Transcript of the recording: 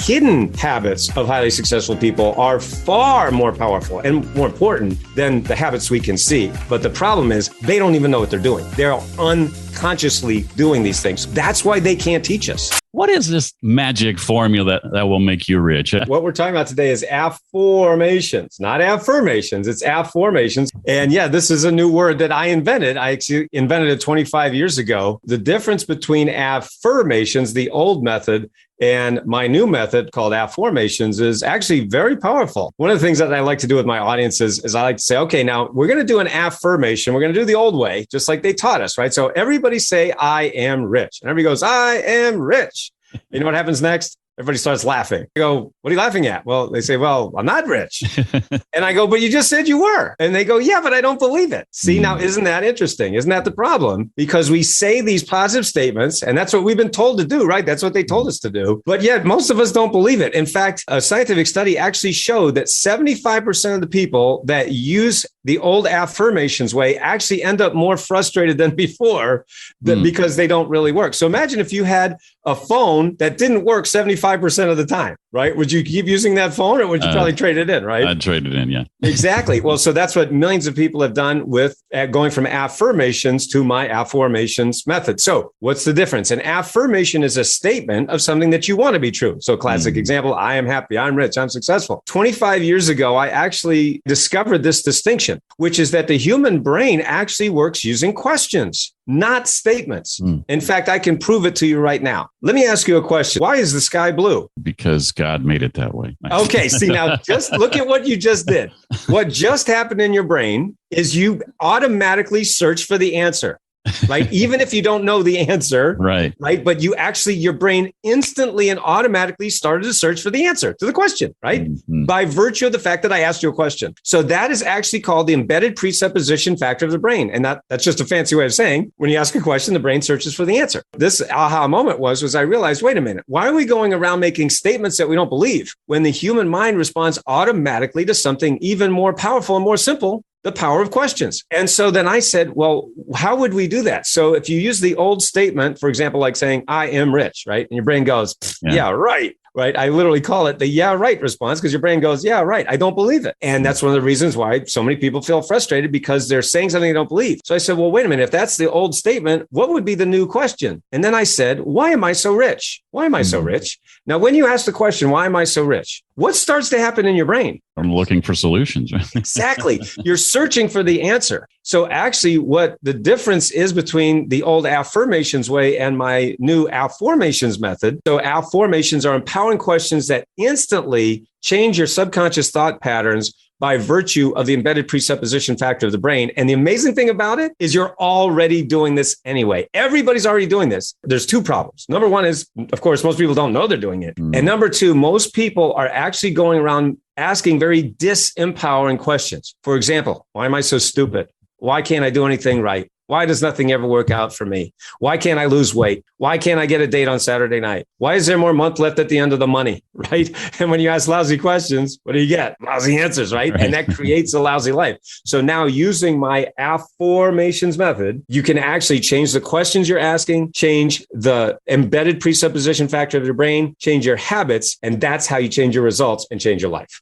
hidden habits of highly successful people are far more powerful and more important than the habits we can see. But the problem is they don't even know what they're doing. They're unconsciously doing these things. That's why they can't teach us. What is this magic formula that will make you rich? What we're talking about today is Afformations, not affirmations. It's Afformations. And yeah, this is a new word that I invented. I actually invented it 25 years ago. The difference between affirmations, the old method, and my new method called Afformations is actually very powerful. One of the things that I like to do with my audiences is I like to say, okay, now we're going to do an affirmation. We're going to do the old way, just like they taught us, right? So everybody say, I am rich. And everybody goes, I am rich. You know what happens next? Everybody starts laughing. I go, what are you laughing at? Well, they say, well, I'm not rich. And I go, but you just said you were. And they go, yeah, but I don't believe it. See, now, isn't that interesting? Isn't that the problem? Because we say these positive statements, and that's what we've been told to do, right? That's what they told us to do. But yet most of us don't believe it. In fact, a scientific study actually showed that 75% of the people that use the old affirmations way actually end up more frustrated than before because they don't really work. So imagine if you had a phone that didn't work 75% of the time, right? Would you keep using that phone or would you probably trade it in, right? I'd trade it in, yeah. Exactly. Well, so that's what millions of people have done with going from affirmations to my Afformations method. So what's the difference? An affirmation is a statement of something that you want to be true. So classic example, I am happy, I'm rich, I'm successful. 25 years ago, I actually discovered this distinction, which is that the human brain actually works using questions, not statements. In fact, I can prove it to you right now. Let me ask you a question. Why is the sky blue? Because God made it that way. Okay. See, now just look at what you just did. What just happened in your brain is you automatically search for the answer. Right? Even if you don't know the answer, right? But you actually, your brain instantly and automatically started to search for the answer to the question, right? By virtue of the fact that I asked you a question. So that is actually called the embedded presupposition factor of the brain. And that's just a fancy way of saying when you ask a question, the brain searches for the answer. This aha moment was I realized, wait a minute, why are we going around making statements that we don't believe when the human mind responds automatically to something even more powerful and more simple? The power of questions. And so then I said, well, how would we do that? So if you use the old statement, for example, like saying, I am rich, right? And your brain goes, yeah, right. Right. I literally call it the yeah, right response because your brain goes, yeah, right. I don't believe it. And that's one of the reasons why so many people feel frustrated because they're saying something they don't believe. So I said, well, wait a minute. If that's the old statement, what would be the new question? And then I said, why am I so rich? Why am I so rich? Now, when you ask the question, why am I so rich? What starts to happen in your brain? I'm looking for solutions. Exactly. You're searching for the answer. So actually what the difference is between the old affirmations way and my new Afformations method. So Afformations are empowering questions that instantly change your subconscious thought patterns by virtue of the embedded presupposition factor of the brain. And the amazing thing about it is you're already doing this anyway. Everybody's already doing this. There's two problems. Number one is, of course, most people don't know they're doing it. And number two, most people are actually going around asking very disempowering questions. For example, why am I so stupid? Why can't I do anything right? Why does nothing ever work out for me? Why can't I lose weight? Why can't I get a date on Saturday night? Why is there more month left at the end of the money, right? And when you ask lousy questions, what do you get? Lousy answers, right? And that creates a lousy life. So now using my Afformations method, you can actually change the questions you're asking, change the embedded presupposition factor of your brain, change your habits, and that's how you change your results and change your life.